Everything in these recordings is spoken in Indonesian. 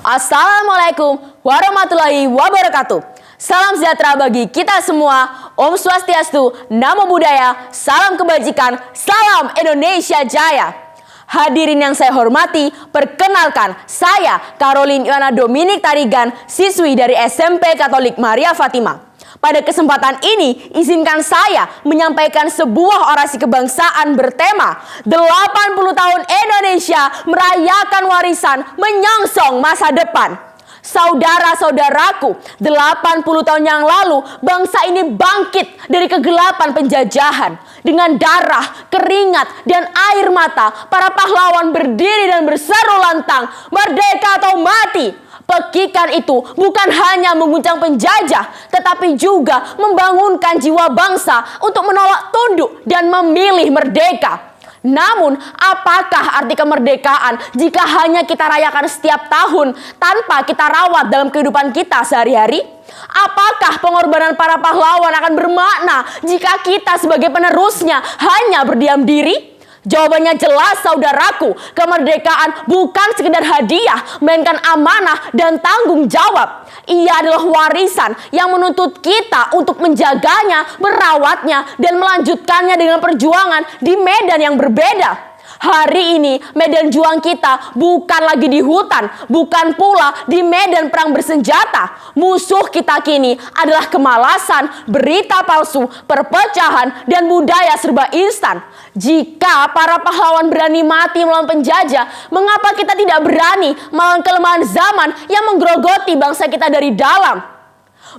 Assalamualaikum warahmatullahi wabarakatuh. Salam sejahtera bagi kita semua. Om Swastiastu, Namo Buddhaya, salam kebajikan, salam Indonesia Jaya. Hadirin yang saya hormati, perkenalkan saya Caroline Ioana Dominik Tarigan, siswi dari SMP Katolik Maria Fatima. Pada kesempatan ini, izinkan saya menyampaikan sebuah orasi kebangsaan bertema 80 tahun Indonesia merayakan warisan menyongsong masa depan. Saudara-saudaraku, 80 tahun yang lalu bangsa ini bangkit dari kegelapan penjajahan. Dengan darah, keringat, dan air mata, para pahlawan berdiri dan berseru lantang, "Merdeka atau mati!" Pekikan itu bukan hanya mengguncang penjajah, tetapi juga membangunkan jiwa bangsa untuk menolak tunduk dan memilih merdeka. Namun, apakah arti kemerdekaan jika hanya kita rayakan setiap tahun tanpa kita rawat dalam kehidupan kita sehari-hari? Apakah pengorbanan para pahlawan akan bermakna jika kita sebagai penerusnya hanya berdiam diri? Jawabannya jelas, saudaraku. Kemerdekaan bukan sekedar hadiah, melainkan amanah dan tanggung jawab. Ia adalah warisan yang menuntut kita untuk menjaganya, merawatnya, dan melanjutkannya dengan perjuangan di medan yang berbeda. Hari ini medan juang kita bukan lagi di hutan, bukan pula di medan perang bersenjata. Musuh kita kini adalah kemalasan, berita palsu, perpecahan, dan budaya serba instan. Jika para pahlawan berani mati melawan penjajah, mengapa kita tidak berani melawan kelemahan zaman yang menggerogoti bangsa kita dari dalam?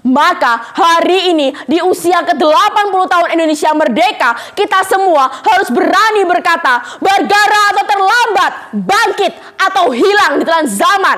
Maka hari ini di usia ke-80 tahun Indonesia merdeka, kita semua harus berani berkata, bergara atau terlambat, bangkit atau hilang di telan zaman.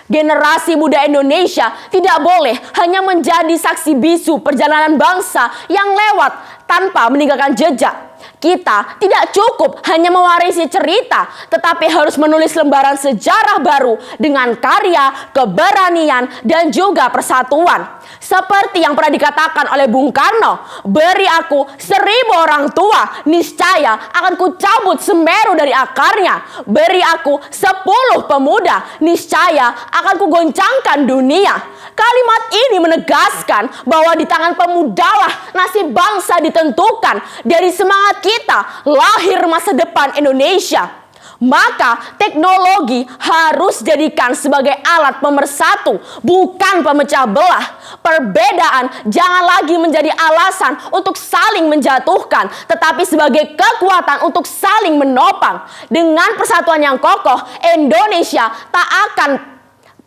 Generasi muda Indonesia tidak boleh hanya menjadi saksi bisu perjalanan bangsa yang lewat tanpa meninggalkan jejak. Kita tidak cukup hanya mewarisi cerita, tetapi harus menulis lembaran sejarah baru dengan karya, keberanian, dan juga persatuan. Seperti yang pernah dikatakan oleh Bung Karno, beri aku 1000 orang tua, niscaya akan kucabut Semeru dari akarnya. Beri aku 10 pemuda, niscaya akan kugoncangkan dunia. Kalimat ini menegaskan bahwa di tangan pemudalah nasib bangsa ditentukan. Dari semangat kita lahir masa depan Indonesia. Maka teknologi harus dijadikan sebagai alat pemersatu, bukan pemecah belah. Perbedaan jangan lagi menjadi alasan untuk saling menjatuhkan, tetapi sebagai kekuatan untuk saling menopang. Dengan persatuan yang kokoh, Indonesia tak akan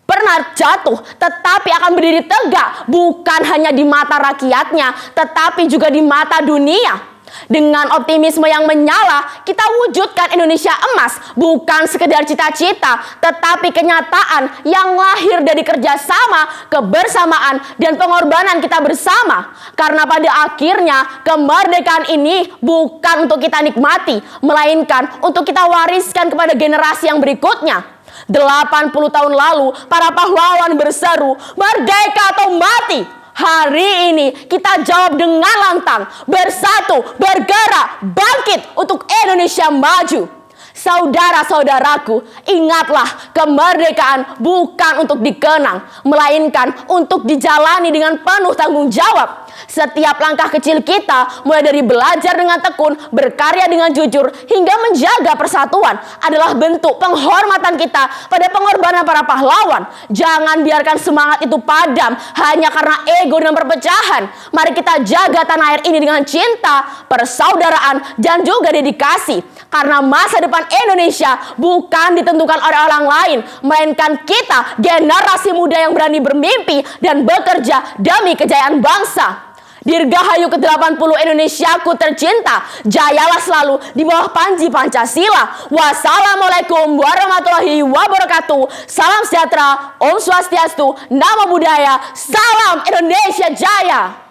pernah jatuh, tetapi akan berdiri tegak, bukan hanya di mata rakyatnya, tetapi juga di mata dunia. Dengan optimisme yang menyala, kita wujudkan Indonesia emas, bukan sekedar cita-cita, tetapi kenyataan yang lahir dari kerjasama, kebersamaan, dan pengorbanan kita bersama. Karena pada akhirnya, kemerdekaan ini bukan untuk kita nikmati, melainkan untuk kita wariskan kepada generasi yang berikutnya. 80 tahun lalu, para pahlawan berseru, "Merdeka atau mati!" Hari ini kita jawab dengan lantang, bersatu, bergerak, bangkit untuk Indonesia maju. Saudara-saudaraku, ingatlah, kemerdekaan bukan untuk dikenang, melainkan untuk dijalani dengan penuh tanggung jawab. Setiap langkah kecil kita, mulai dari belajar dengan tekun, berkarya dengan jujur, hingga menjaga persatuan, adalah bentuk penghormatan kita pada pengorbanan para pahlawan. Jangan biarkan semangat itu padam hanya karena ego dan perpecahan. Mari kita jaga tanah air ini dengan cinta, persaudaraan, dan juga dedikasi. Karena masa depan Indonesia bukan ditentukan oleh orang lain, melainkan kita, generasi muda yang berani bermimpi dan bekerja demi kejayaan bangsa. Dirgahayu ke-80 Indonesiaku tercinta, jayalah selalu di bawah panji Pancasila. Wassalamualaikum warahmatullahi wabarakatuh. Salam sejahtera, Om Swastiastu, Namo Buddhaya, salam Indonesia Jaya.